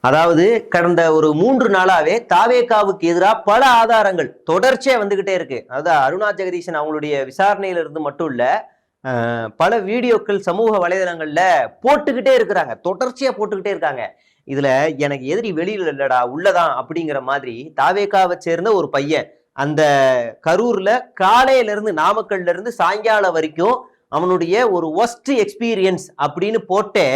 அதாவது கடந்த ஒரு 3 நாளாவே தாவேகாவுக்கு எதிராக பல ஆதாரங்கள் தொடர்ச்சியா வந்துகிட்டே இருக்கு. அதாவது அருணா ஜெகதீசன் அவங்களுடைய விசாரணையில இருந்து மட்டும் இல்ல, பல வீடியோக்கள் சமூக வலைதளங்கள்ல போட்டுக்கிட்டே இருக்கிறாங்க, தொடர்ச்சியா போட்டுக்கிட்டே இருக்காங்க. இதுல எனக்கு எதிரி வெளியில இல்லடா உள்ளதான் அப்படிங்கிற மாதிரி தாவேகாவை சேர்ந்த ஒரு பையன் அந்த கரூர்ல காலையில இருந்து நாமக்கல்ல இருந்து சாயங்காலம் வரைக்கும் அவனுடைய ஒரு ஒஸ்ட் எக்ஸ்பீரியன்ஸ் அப்படின்னு போட்டே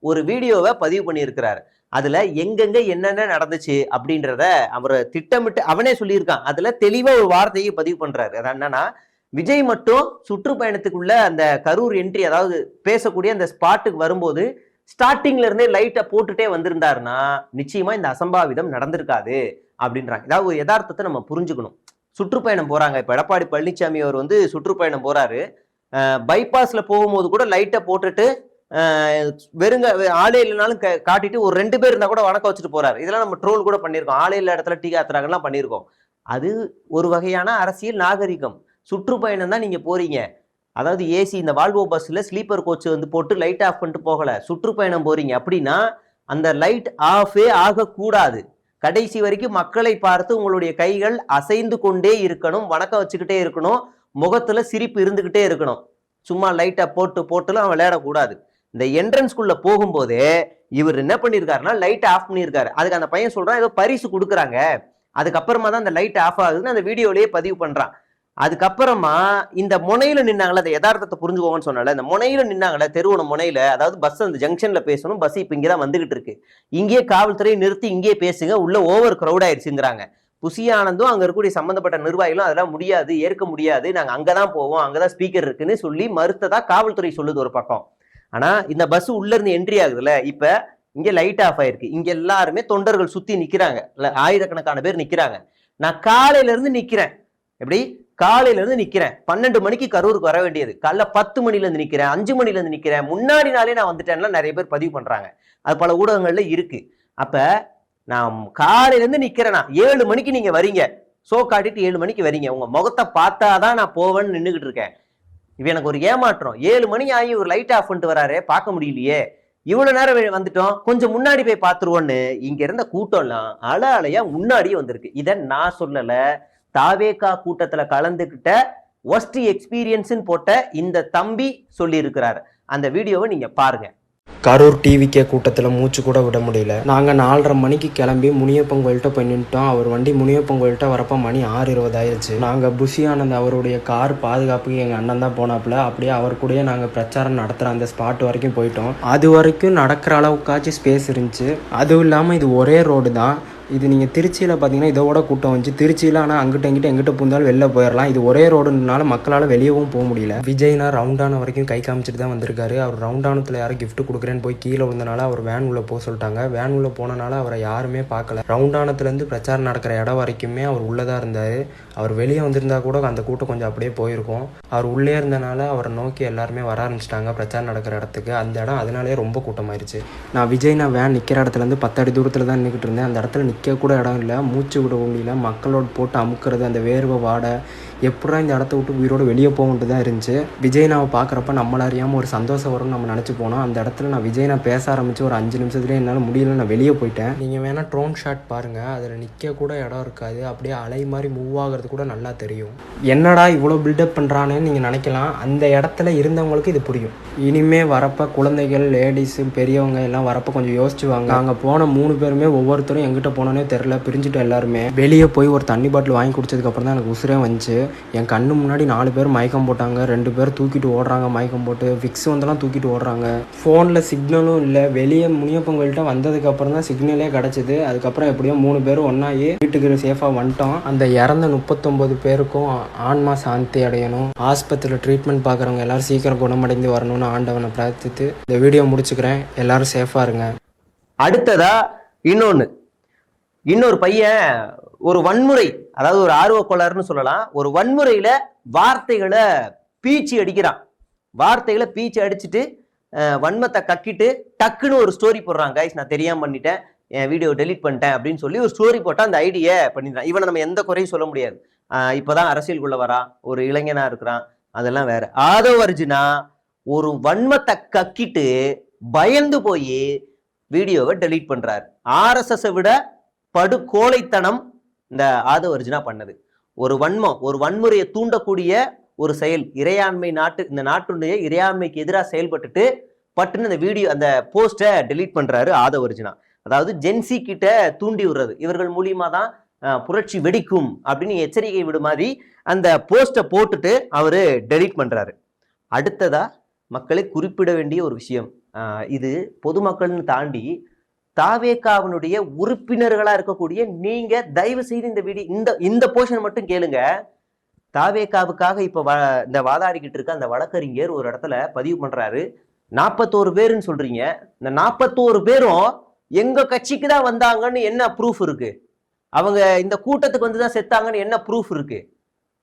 ஒரு வீடியோவை பதிவு பண்ணியிருக்கிறாரு. அதுல எங்கெங்க என்னென்ன நடந்துச்சு அப்படின்றத அவர் திட்டமிட்டு அவனே சொல்லியிருக்கான். அதுல தெளிவா ஒரு வார்த்தையை பதிவு பண்றாரு. அது என்னன்னா, விஜய் மட்டும் சுற்றுப்பயணத்துக்குள்ள அந்த கரூர் என்ட்ரி, அதாவது பேசக்கூடிய அந்த ஸ்பாட்டுக்கு வரும்போது ஸ்டார்டிங்ல இருந்தே லைட்டை போட்டுட்டே வந்திருந்தாருன்னா நிச்சயமா இந்த அசம்பாவிதம் நடந்திருக்காது அப்படின்றாங்க. ஏதாவது ஒரு யதார்த்தத்தை நம்ம புரிஞ்சுக்கணும். சுற்றுப்பயணம் போறாங்க. இப்ப எடப்பாடி பழனிசாமி அவர் சுற்றுப்பயணம் போறாரு. பைபாஸ்ல போகும்போது கூட லைட்டை போட்டுட்டு வெறுங்க ஆளே இல்லைனாலும் காட்டிட்டு ஒரு 2 பேர் இருந்தா கூட வணக்கம் வச்சுட்டு போறாரு. இதெல்லாம் நம்ம ட்ரோல் கூட பண்ணியிருக்கோம். ஆளே இல்ல இடத்துல டீ காத்துறாங்கலாம் பண்ணியிருக்கோம். அது ஒரு வகையான அரசியல் நாகரிகம். சுற்றுப்பயணம் தான் நீங்க போறீங்க. அதாவது ஏசி இந்த வால்வோ பஸ்ல ஸ்லீப்பர் கோச் போட்டு லைட் ஆஃப் பண்ணிட்டு போகல, சுற்றுப்பயணம் போறீங்க அப்படின்னா அந்த லைட் ஆஃபே ஆகக்கூடாது. கடைசி வரைக்கும் மக்களை பார்த்து உங்களுடைய கைகள் அசைந்து கொண்டே இருக்கணும், வணக்கம் வச்சுக்கிட்டே இருக்கணும், முகத்துல சிரிப்பு இருந்துகிட்டே இருக்கணும். சும்மா லைட்டை போட்டுலாம் விளையாடக்கூடாது. இந்த என்ட்ரன்ஸ்குள்ள போகும்போதே இவர் என்ன பண்ணிருக்காருன்னா லைட் ஆஃப் பண்ணியிருக்காரு. அதுக்கு அந்த பையன் சொல்றான் ஏதோ பரிசு கொடுக்குறாங்க, அதுக்கப்புறமா தான் அந்த லைட் ஆஃப் ஆகுதுன்னு அந்த வீடியோலயே பதிவு பண்றான். அதுக்கப்புறமா இந்த முனையில நின்னாங்களே, அந்த யதார்த்தத்தை புரிஞ்சுக்கோங்கன்னு சொன்னால, இந்த முனையில நின்னாங்களே, தெருவோட முனையில, அதாவது பஸ் அந்த ஜங்ஷன்ல பேசணும், பஸ் இப்ப இங்கதான் வந்துகிட்டு இருக்கு, இங்கேயே காவல்துறையை நிறுத்தி இங்கேயே பேசுங்க, உள்ள ஓவர் கிரௌட் ஆயிடுச்சுங்கிறாங்க. புசி ஆனந்தும் அங்க இருக்கக்கூடிய சம்பந்தப்பட்ட நிர்வாகிகளும் அதெல்லாம் முடியாது, ஏற்க முடியாது, நாங்க அங்கதான் போவோம், அங்கதான் ஸ்பீக்கர் இருக்குன்னு சொல்லி மறுத்ததா காவல்துறை சொல்லுது ஒரு பக்கம். ஆனா இந்த பஸ் உள்ள இருந்து என்ட்ரி ஆகுதுல்ல, இப்ப இங்க லைட் ஆஃப் ஆயிருக்கு, இங்க எல்லாருமே தொண்டர்கள் சுத்தி நிக்கிறாங்க, ஆயிரக்கணக்கான பேர் நிக்கிறாங்க. நான் காலையில இருந்து நிக்கிறேன், எப்படி காலையில இருந்து நிக்கிறேன், 12 மணிக்கு கரூருக்கு வர வேண்டியது, காலைல 10 மணில இருந்து நிக்கிறேன், 5 மணில இருந்து நிக்கிறேன், முன்னாடி நாளே நான் வந்துட்டேன்லாம் நிறைய பேர் பதிவு பண்றாங்க. அது பல ஊடகங்கள்ல இருக்கு. அப்ப நான் காலையில இருந்து நிக்கிறேன்னா 7 மணிக்கு நீங்க வரீங்க, சோ காட்டிட்டு 7 மணிக்கு வரீங்க, உங்க முகத்தை பார்த்தாதான் நான் போவேன்னு நின்றுகிட்டு இருக்கேன். இவ எனக்கு ஒரு ஏமாற்றம். 7 மணி ஆகி ஒரு லைட் ஆஃப் பண்ணிட்டு வராரு, பார்க்க முடியலையே, இவ்வளவு நேரம் வந்துட்டோம், கொஞ்சம் முன்னாடி போய் பார்த்துருவோன்னு இங்க இருந்த கூட்டம்லாம் அலையா முன்னாடியே வந்திருக்கு. இதை நான் சொல்லல, தாவேகா கூட்டத்துல கலந்துகிட்ட ஒஸ்ட் எக்ஸ்பீரியன்ஸ் போட்ட இந்த தம்பி சொல்லி இருக்கிறாரு. அந்த வீடியோவை நீங்க பாருங்க. கரூர் டிவிகே கூட்டத்தில் மூச்சு கூட விட முடியல. நாங்கள் 4:30 மணிக்கு கிளம்பி முனியப்பன் கோயில்கிட்ட போய் நின்ட்டோம். அவர் வண்டி முனியப்பன் கோயில்கிட்ட வரப்போ மணி 6:20 ஆயிடுச்சு. நாங்கள் புஷி ஆனந்த் அவருடைய கார் பாதுகாப்புக்கு எங்கள் அண்ணன் தான் போனாப்புல. அப்படியே அவர் கூடயே நாங்கள் பிரச்சாரம் நடத்துகிற அந்த ஸ்பாட் வரைக்கும் போயிட்டோம். அது வரைக்கும் நடக்கிற அளவுக்காச்சும் ஸ்பேஸ் இருந்துச்சு. அதுவும் இல்லாமல் இது ஒரே ரோடு தான். இது நீங்கள் திருச்சியில் பார்த்தீங்கன்னா இதோட கூட்டம் வந்துச்சு. திருச்சியில் ஆனால் அங்கிட்ட எங்கிட்ட பூந்தாலும் வெளில போயிடலாம். இது ஒரே ரோடுனால மக்களால் வெளியவும் போக முடியல. விஜய்னா ரவுண்டான வரைக்கும் கை காமிச்சிட்டு தான் வந்திருக்காரு. அவர் ரவுண்டானத்தில் யாரும் கிஃப்ட் கொடுக்குறேன்னு போய் கீழே வந்தனால அவர் வேன் உள்ள போக சொல்லிட்டாங்க. வேன் உள்ள போனனால அவரை யாருமே பார்க்கல. ரவுண்டானத்துலேருந்து பிரச்சாரம் நடக்கிற இடம் வரைக்குமே அவர் உள்ளே தான் இருந்தார். அவர் வெளியே வந்திருந்தா கூட அந்த கூட்டம் கொஞ்சம் அப்படியே போயிருக்கும். அவர் உள்ளே இருந்தனால அவரை நோக்கி எல்லாருமே வர ஆரம்பிச்சிட்டாங்க பிரச்சாரம் நடக்கிற இடத்துக்கு. அந்த இடம் அதனாலேயே ரொம்ப கூட்டமாயிருச்சு. நான் வேன் நிற்கிற இடத்துலேருந்து 10 அடி தூரத்தில் தான் நின்றுக்கிட்டு இருந்தேன். அந்த இடத்துல நிற்க கூட இடம் இல்லை, மூச்சு விட முடியல. மக்களோட போட்டு அமுக்கிறது, அந்த வேர்வை வாடை, எப்படா இந்த இடத்த விட்டு உயிரோடு வெளியே போகன்ட்டு தான் இருந்துச்சு. விஜய்னாவை பார்க்குறப்ப நம்மள அறியாமல் ஒரு சந்தோஷம் வரும்னு நம்ம நினச்சி போனோம். அந்த இடத்துல நான் விஜய்னா பேச ஆரம்பித்து ஒரு 5 நிமிஷத்துலேயே என்னால் முடியல, நான் வெளியே போயிட்டேன். நீங்கள் வேணால் ட்ரோன் ஷாட் பாருங்கள், அதில் நிற்க கூட இடம் இருக்காது. அப்படியே அலை மாதிரி மூவ் ஆகிறது கூட நல்லா தெரியும். என்னடா இவ்வளோ பில்டப் பண்ணுறானேன்னு நீங்கள் நினைக்கலாம். அந்த இடத்துல இருந்தவங்களுக்கு இது புரியும். இனிமே வரப்போ குழந்தைகள், லேடிஸு, பெரியவங்க எல்லாம் வரப்போ கொஞ்சம் யோசிச்சுவாங்க. நாங்கள் போன 3 பேருமே ஒவ்வொருத்தரும் எங்கிட்ட போனோன்னே தெரில, பிரிஞ்சுட்டு எல்லாருமே வெளியே போய் ஒரு தண்ணி பாட்டில் வாங்கி குடிச்சதுக்கப்புறம் தான் எனக்கு உசுரே வந்துச்சு. என் கண்ணு முன்னாடி 4 பேர் மயக்கம் போட்டாங்க, 2 பேர் தூக்கிட்டு ஓடுறாங்க மயக்கம் போட்டு, விக்ஸ் வந்தெல்லாம் தூக்கிட்டு ஓடுறாங்க. ஃபோனில் சிக்னலும் இல்லை. வெளியே முனியப்பன் கோயில்கிட்ட வந்ததுக்கப்புறம் தான் சிக்னலே கிடச்சிது. அதுக்கப்புறம் எப்படியோ 3 பேரும் ஒன்றாகி வீட்டுக்கு சேஃபாக வந்துட்டோம். அந்த இறந்த 39 பேருக்கும் ஆன்மா சாந்தி அடையணும், ஆஸ்பத்திரியில் ட்ரீட்மெண்ட் பார்க்குறவங்க எல்லோரும் சீக்கிரம் குணமடைந்து வரணும்னு ஆண்டவனை பிரார்த்தித்து இந்த வீடியோ முடிச்சுக்கிறேன். எல்லோரும் சேஃபாக இருங்க. அடுத்ததா இன்னொரு பையன் ஒரு வன்முறை, அதாவது ஒரு ஆர்வக்கோளாறுன்னு சொல்லலாம், ஒரு வன்முறையில வார்த்தைகளை பீச்சி அடிக்கிறான். வார்த்தைகளை பீச்சி அடிச்சுட்டு வன்மத்தை கக்கிட்டு டக்குன்னு ஒரு ஸ்டோரி போடுறான். கைஸ் நான் தெரியாம பண்ணிட்டேன், என் வீடியோ டெலிட் பண்ணிட்டேன் அப்படின்னு சொல்லி ஒரு ஸ்டோரி போட்டா அந்த ஐடியை பண்ணிடுறான். இவனை நம்ம எந்த குறையும் சொல்ல முடியாது. இப்பதான் அரசியலுக்குள்ள வரா, ஒரு இளைஞனா இருக்கிறான், அதெல்லாம் வேற. ஆதவ அர்ஜுனா ஒரு வன்மத்தை கக்கிட்டு பயந்து போய் வீடியோவை டெலீட் பண்றாரு. RSS விட படுகோழைத்தனம் இந்த ஆதவ அர்ஜுனா பண்ணது. ஒரு வன்மம், ஒரு வன்முறையை தூண்டக்கூடிய ஒரு செயல், இறையாண்மை இந்த நாட்டுடைய இறையாண்மைக்கு எதிராக செயல்பட்டுட்டு பட்டுன்னு இந்த வீடியோ அந்த போஸ்டை டெலீட் பண்றாரு ஆதவ அர்ஜுனா. அதாவது ஜென்சி கிட்ட தூண்டி விடுறது, இவர்கள் மூலியமா தான் புரட்சி வெடிக்கும் அப்படின்னு எச்சரிக்கை விடு மாதிரி அந்த போஸ்டை போட்டுட்டு அவரு டெலீட் பண்றாரு. அடுத்ததா மக்களை குறிப்பிட வேண்டிய ஒரு விஷயம், இது பொதுமக்கள்னு தாண்டி தாவேகாவினுடைய உறுப்பினர்களா இருக்கக்கூடிய நீங்க தயவு செய்து இந்த வீடியோ இந்த போர்ஷன் மட்டும் கேளுங்க. தாவேகாவுக்காக இப்ப இந்த வாதாடிக்கிட்டு இருக்க அந்த வழக்கறிஞர் ஒரு இடத்துல பதிவு பண்றாரு, 41 பேருன்னு சொல்றீங்க, இந்த 41 பேரும் எங்க கட்சிக்கு தான் வந்தாங்கன்னு என்ன ப்ரூஃப் இருக்கு? அவங்க இந்த கூட்டத்துக்கு வந்துதான் செத்தாங்கன்னு என்ன ப்ரூஃப் இருக்கு?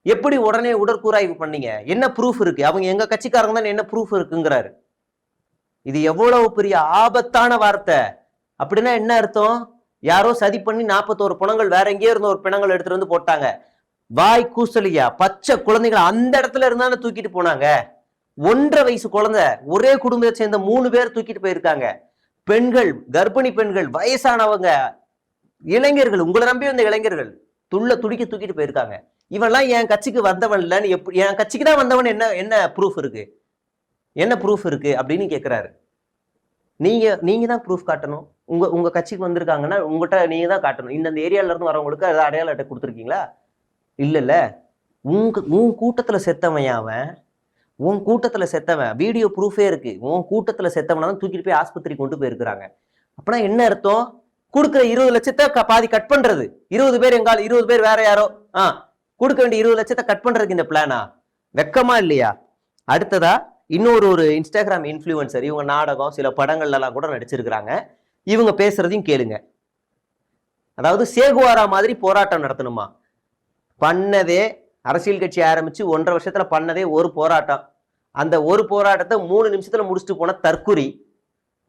எப்படி உடனே உடற்கூறாய்வு பண்ணீங்க? என்ன ப்ரூஃப் இருக்கு? அவங்க எங்க கட்சிக்காரங்க தான் என்ன ப்ரூஃப் இருக்குங்கிறாரு. இது எவ்வளவு பெரிய ஆபத்தான வார்த்தை. அப்படின்னா என்ன அர்த்தம்? யாரோ சதி பண்ணி 41 பிணங்கள் வேற எங்கேயோ இருந்த ஒரு பிணங்கள் எடுத்துட்டு வந்து போட்டாங்க. வாய் கூசலியா பச்சை குழந்தைகளை அந்த இடத்துல இருந்தாலும் தூக்கிட்டு போனாங்க. 1.5 வயசு குழந்தை, ஒரே குடும்பத்தை சேர்ந்த 3 பேர் தூக்கிட்டு போயிருக்காங்க. பெண்கள், கர்ப்பிணி பெண்கள், வயசானவங்க, இளைஞர்கள், உங்களை நம்பி வந்த இளைஞர்கள் துடிக்க தூக்கிட்டு போயிருக்காங்க. இவெல்லாம் என் கட்சிக்கு வந்தவன் இல்லைன்னு என் கட்சிக்கு தான் வந்தவன் என்ன ப்ரூஃப் இருக்கு? என்ன ப்ரூஃப் இருக்கு அப்படின்னு கேட்கிறாரு. நீங்க தான் ப்ரூஃப் காட்டணும். உங்க கட்சிக்கு வந்திருக்காங்கன்னா உங்ககிட்ட நீங்க தான் காட்டணும். இந்த ஏரியால இருந்து வரவங்களுக்கு அதை அடையாள அட்டை கொடுத்துருக்கீங்களா? இல்ல உன் கூட்டத்துல செத்தவன் அவன், உன் கூட்டத்துல செத்தவன், வீடியோ ப்ரூஃபே இருக்கு, உன் கூட்டத்துல செத்தவனா தூக்கிட்டு போய் ஆஸ்பத்திரி கொண்டு போயிருக்கிறாங்க. அப்படின்னா என்ன அர்த்தம்? கொடுக்குற 20 லட்சத்தை பாதி கட் பண்றது, 20 பேர் எங்கால 20 பேர் வேற யாரோ கொடுக்க வேண்டிய 20 லட்சத்தை கட் பண்றதுக்கு இந்த பிளானா? வெக்கமா இல்லையா? அடுத்ததா இன்னொரு இன்ஸ்டாகிராம் இன்ஃப்ளூயன்சர், இவங்க நாடகம் சில படங்கள்ல எல்லாம் கூட நடிச்சிருக்கிறாங்க. இவங்க பேசுறதையும் கேளுங்க. அதாவது சேகுவாரா மாதிரி போராட்டம் நடத்தணுமா? பண்ணதே அரசியல் கட்சி ஆரம்பிச்சு 1.5 வருஷத்துல பண்ணதே ஒரு போராட்டம். அந்த ஒரு போராட்டத்தை 3 நிமிஷத்துல முடிச்சுட்டு போன தற்குறி.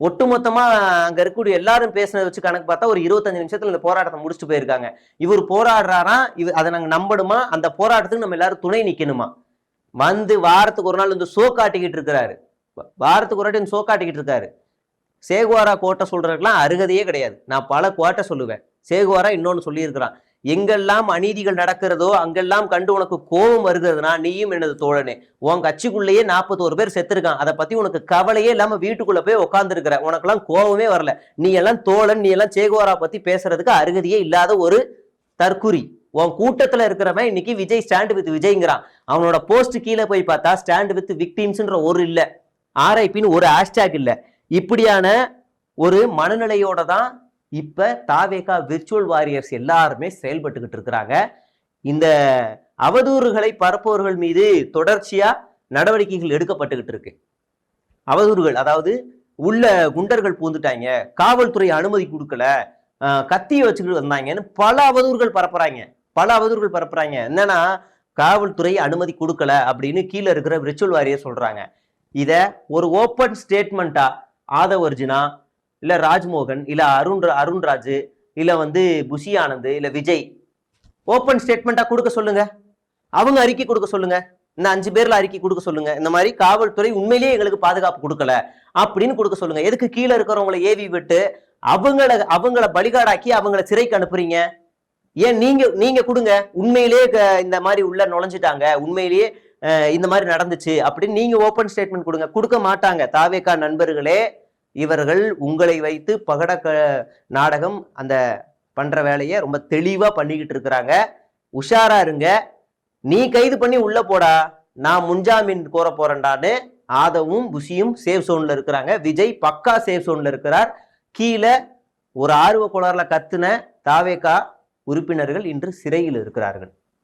ஒட்டுமொத்தமா அங்க இருக்கக்கூடிய எல்லாரும் பேசுனதை வச்சு கணக்கு பார்த்தா ஒரு 25 நிமிஷத்துல இந்த போராட்டத்தை முடிச்சுட்டு போயிருக்காங்க. இவர் போராடுறாரா? அதை நாங்க நம்பணுமா? அந்த போராட்டத்துக்கு நம்ம எல்லாரும் துணை நிக்கணுமா? வந்து வாரத்துக்கு ஒரு நாள் இந்த ஷோ காட்டிக்கிட்டு இருக்கிறாரு, வாரத்துக்கு ஒரு நாள் ஷோ காட்டிக்கிட்டு இருக்காரு. சேகுவாரா கோட்டை சொல்றதுக்கெல்லாம் அருகதையே கிடையாது. நான் பல கோட்டை சொல்லுவேன். சேகுவாரா இன்னொன்னு சொல்லியிருக்கிறான், எங்கெல்லாம் அநீதிகள் நடக்கிறதோ அங்கெல்லாம் கண்டு உனக்கு கோபம் வருகிறதுனா நீயும் எனது தோழனே. உன் கட்சிக்குள்ளேயே 41 பேர் செத்துருக்கான், அதை பத்தி உனக்கு கவலையே இல்லாம வீட்டுக்குள்ள போய் உட்கார்ந்து இருக்கிற, உனக்கெல்லாம் கோபமே வரல. நீ எல்லாம் தோழன், நீ எல்லாம் சேகுவாரா பத்தி பேசுறதுக்கு அருகதையே இல்லாத ஒரு தற்குறி. உன் கூட்டத்துல இருக்கிறவன் இன்னைக்கு விஜய் ஸ்டாண்ட் வித் விஜய்ங்கிறான். அவனோட போஸ்ட் கீழே போய் பார்த்தா ஸ்டாண்ட் வித் விக்டிம்ஸ்ன்ற ஒரு இல்ல, RIPன்னு ஒரு ஹேஷ்டேக் இல்ல. இப்படியான ஒரு மனநிலையோட தான் இப்ப தாவேகா விர்ச்சுவல் வாரியர்ஸ் எல்லாருமே செயல்பட்டுக்கிட்டு இருக்கிறாங்க. இந்த அவதூறுகளை பரப்புவர்கள் மீது தொடர்ச்சியா நடவடிக்கைகள் எடுக்கப்பட்டுக்கிட்டு இருக்கு. அவதூறுகள், அதாவது உள்ள குண்டர்கள் பூந்துட்டாங்க, காவல்துறை அனுமதி கொடுக்கல, கத்தியை வச்சுக்கிட்டு வந்தாங்கன்னு பல அவதூறுகள் பரப்புறாங்க. என்னன்னா காவல்துறை அனுமதி கொடுக்கல அப்படின்னு கீழே இருக்கிற விர்ச்சுவல் வாரியர் சொல்றாங்க. இத ஒரு ஓப்பன் ஸ்டேட்மெண்டா ஆதவ அர்ஜுனா, இல்ல ராஜ்மோகன், இல்ல அருண்ராஜ், இல்ல புஷி ஆனந்த், இல்ல விஜய் ஓப்பன் ஸ்டேட்மெண்டா கொடுக்க சொல்லுங்க. அவங்க அறிக்கை கொடுக்க சொல்லுங்க. இந்த 5 பேர்ல அறிக்கை கொடுக்க சொல்லுங்க. இந்த மாதிரி காவல்துறை உண்மையிலேயே எங்களுக்கு பாதுகாப்பு கொடுக்கல அப்படின்னு கொடுக்க சொல்லுங்க. எதுக்கு கீழே இருக்கிறவங்களை ஏவி விட்டு அவங்கள பலிகாடாக்கி அவங்கள சிறைக்கு அனுப்புறீங்க? ஏன் நீங்க கொடுங்க. உண்மையிலேயே இந்த மாதிரி உள்ள நுழைஞ்சிட்டாங்க, உண்மையிலேயே இந்த மாதிரி நடந்துச்சு அப்படின்னு நீங்க ஓப்பன் ஸ்டேட்மெண்ட் கொடுங்க. கொடுக்க மாட்டாங்க. தாவேகா நண்பர்களே, இவர்கள் உங்களை வைத்து பகட நாடகம் அந்த பண்ற வேலையை ரொம்ப தெளிவா பண்ணிக்கிட்டு இருக்கிறாங்க. உஷாரா இருங்க. நீ கைது பண்ணி உள்ள போடா, நான் முன்ஜாமீன் கோர போறேன்டான்னு ஆதவும் புஷியும் சேஃப் சோன்ல இருக்கிறாங்க. விஜய் பக்கா சேஃப் சோன்ல இருக்கிறார். கீழே ஒரு ஆர்வ கோளாறுல கத்துன தாவேகா உறுப்பினர்கள் இன்று சிறையில் இருக்கிறார்கள்.